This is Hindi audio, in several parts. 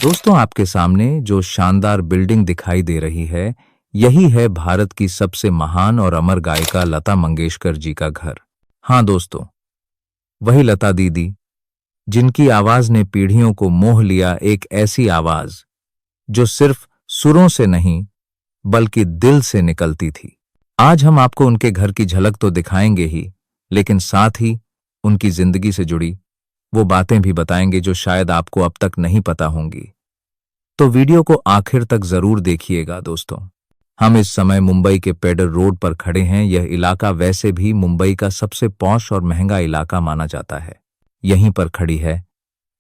दोस्तों, आपके सामने जो शानदार बिल्डिंग दिखाई दे रही है, यही है भारत की सबसे महान और अमर गायिका लता मंगेशकर जी का घर। हाँ दोस्तों, वही लता दीदी जिनकी आवाज ने पीढ़ियों को मोह लिया, एक ऐसी आवाज जो सिर्फ सुरों से नहीं बल्कि दिल से निकलती थी। आज हम आपको उनके घर की झलक तो दिखाएंगे ही, लेकिन साथ ही उनकी जिंदगी से जुड़ी वो बातें भी बताएंगे जो शायद आपको अब तक नहीं पता होंगी। तो वीडियो को आखिर तक जरूर देखिएगा दोस्तों। हम इस समय मुंबई के पेडर रोड पर खड़े हैं। यह इलाका वैसे भी मुंबई का सबसे पॉश और महंगा इलाका माना जाता है। यहीं पर खड़ी है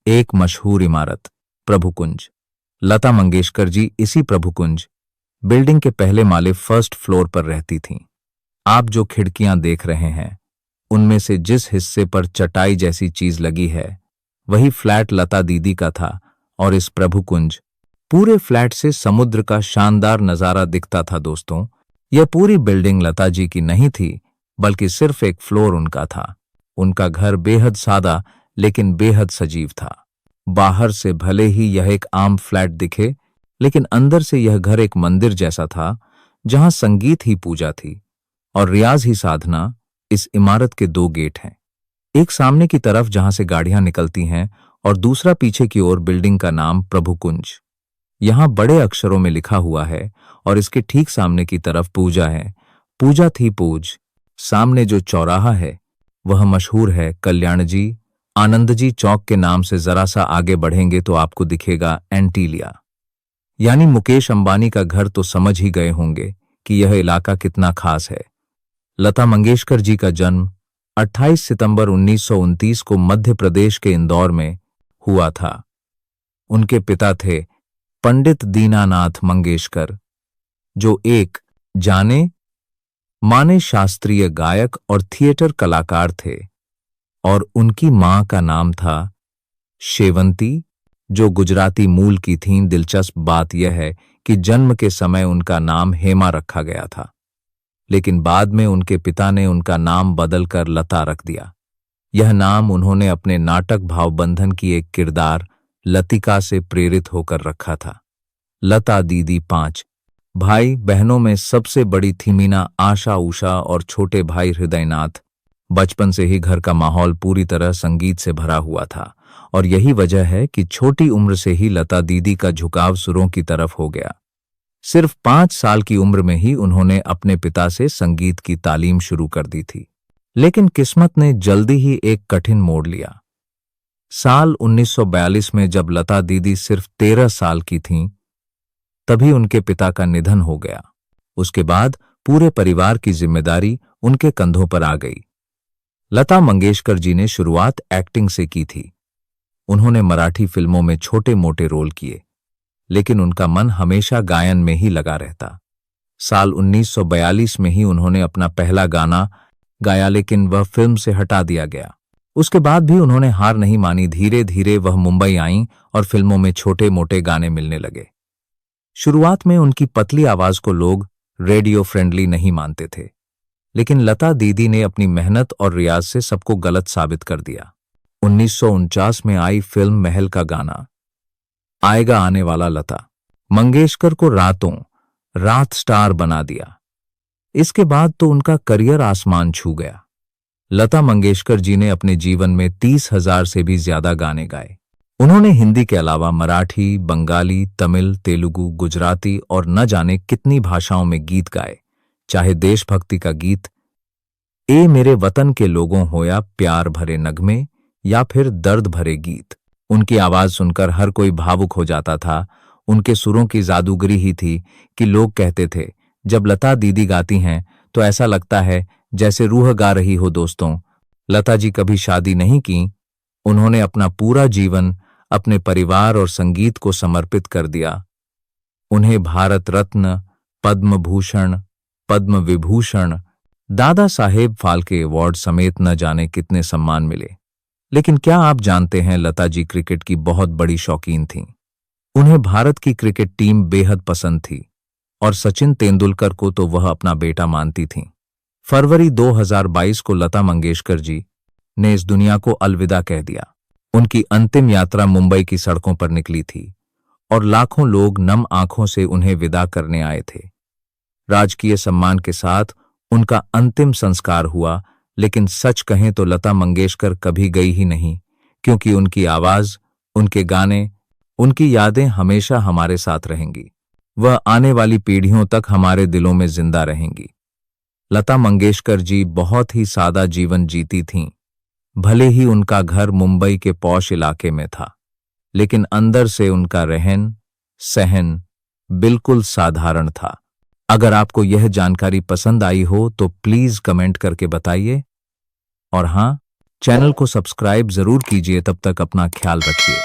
एक मशहूर इमारत, प्रभु कुंज। लता मंगेशकर जी इसी प्रभु कुंज बिल्डिंग के पहले माले फर्स्ट फ्लोर पर रहती थीं। आप जो खिड़कियां देख रहे हैं, उनमें से जिस हिस्से पर चटाई जैसी चीज लगी है, वही फ्लैट लता दीदी का था। और इस प्रभु कुंज पूरे फ्लैट से समुद्र का शानदार नजारा दिखता था दोस्तों। यह पूरी बिल्डिंग लता जी की नहीं थी, बल्कि सिर्फ एक फ्लोर उनका था। उनका घर बेहद सादा लेकिन बेहद सजीव था। बाहर से भले ही यह एक आम फ्लैट दिखे, लेकिन अंदर से यह घर एक मंदिर जैसा था, जहां संगीत ही पूजा थी और रियाज ही साधना। इस इमारत के दो गेट हैं, एक सामने की तरफ जहां से गाड़ियां निकलती हैं और दूसरा पीछे की ओर। बिल्डिंग का नाम प्रभु कुंज यहां बड़े अक्षरों में लिखा हुआ है और इसके ठीक सामने की तरफ पूजा है। पूजा थी पूज। सामने जो चौराहा है वह मशहूर है कल्याण जी आनंद जी चौक के नाम से। जरा सा आगे बढ़ेंगे तो आपको दिखेगा एंटीलिया, यानी मुकेश अंबानी का घर। तो समझ ही गए होंगे कि यह इलाका कितना खास है। लता मंगेशकर जी का जन्म 28 सितंबर 1929 को मध्य प्रदेश के इंदौर में हुआ था। उनके पिता थे पंडित दीनानाथ मंगेशकर, जो एक जाने माने शास्त्रीय गायक और थिएटर कलाकार थे, और उनकी मां का नाम था शेवंती, जो गुजराती मूल की थीं। दिलचस्प बात यह है कि जन्म के समय उनका नाम हेमा रखा गया था, लेकिन बाद में उनके पिता ने उनका नाम बदलकर लता रख दिया। यह नाम उन्होंने अपने नाटक भावबंधन की एक किरदार लतिका से प्रेरित होकर रखा था। लता दीदी 5 भाई बहनों में सबसे बड़ी थी। मीना, आशा, उषा और छोटे भाई हृदयनाथ। बचपन से ही घर का माहौल पूरी तरह संगीत से भरा हुआ था, और यही वजह है कि छोटी उम्र से ही लता दीदी का झुकाव सुरों की तरफ हो गया। सिर्फ 5 साल की उम्र में ही उन्होंने अपने पिता से संगीत की तालीम शुरू कर दी थी। लेकिन किस्मत ने जल्दी ही एक कठिन मोड़ लिया। साल 1942 में जब लता दीदी सिर्फ 13 साल की थीं, तभी उनके पिता का निधन हो गया। उसके बाद पूरे परिवार की जिम्मेदारी उनके कंधों पर आ गई। लता मंगेशकर जी ने शुरुआत एक्टिंग से की थी। उन्होंने मराठी फिल्मों में छोटे मोटे रोल किए, लेकिन उनका मन हमेशा गायन में ही लगा रहता। साल 1942 में ही उन्होंने अपना पहला गाना गाया, लेकिन वह फिल्म से हटा दिया गया। उसके बाद भी उन्होंने हार नहीं मानी। धीरे धीरे वह मुंबई आईं और फिल्मों में छोटे मोटे गाने मिलने लगे। शुरुआत में उनकी पतली आवाज को लोग रेडियो फ्रेंडली नहीं मानते थे, लेकिन लता दीदी ने अपनी मेहनत और रियाज से सबको गलत साबित कर दिया। 1949 में आई फिल्म महल का गाना आएगा आने वाला लता मंगेशकर को रातों रात स्टार बना दिया। इसके बाद तो उनका करियर आसमान छू गया। लता मंगेशकर जी ने अपने जीवन में 30,000 से भी ज्यादा गाने गाए। उन्होंने हिंदी के अलावा मराठी, बंगाली, तमिल, तेलुगु, गुजराती और न जाने कितनी भाषाओं में गीत गाए। चाहे देशभक्ति का गीत ए मेरे वतन के लोगों हो, या प्यार भरे नगमे, या फिर दर्द भरे गीत, उनकी आवाज सुनकर हर कोई भावुक हो जाता था। उनके सुरों की जादूगरी ही थी कि लोग कहते थे, जब लता दीदी गाती हैं तो ऐसा लगता है जैसे रूह गा रही हो। दोस्तों, लता जी कभी शादी नहीं की। उन्होंने अपना पूरा जीवन अपने परिवार और संगीत को समर्पित कर दिया। उन्हें भारत रत्न, पद्म भूषण, पद्म विभूषण, दादा साहेब फाल्के अवार्ड समेत न जाने कितने सम्मान मिले। लेकिन क्या आप जानते हैं, लता जी क्रिकेट की बहुत बड़ी शौकीन थीं। उन्हें भारत की क्रिकेट टीम बेहद पसंद थी, और सचिन तेंदुलकर को तो वह अपना बेटा मानती थीं। फरवरी 2022 को लता मंगेशकर जी ने इस दुनिया को अलविदा कह दिया। उनकी अंतिम यात्रा मुंबई की सड़कों पर निकली थी, और लाखों लोग नम आंखों से उन्हें विदा करने आए थे। राजकीय सम्मान के साथ उनका अंतिम संस्कार हुआ, लेकिन सच कहें तो लता मंगेशकर कभी गई ही नहीं, क्योंकि उनकी आवाज, उनके गाने, उनकी यादें हमेशा हमारे साथ रहेंगी। वह आने वाली पीढ़ियों तक हमारे दिलों में जिंदा रहेंगी। लता मंगेशकर जी बहुत ही सादा जीवन जीती थीं। भले ही उनका घर मुंबई के पॉश इलाके में था, लेकिन अंदर से उनका रहन सहन बिल्कुल साधारण था। अगर आपको यह जानकारी पसंद आई हो तो प्लीज कमेंट करके बताइए, और हाँ, चैनल को सब्सक्राइब जरूर कीजिए। तब तक अपना ख्याल रखिए।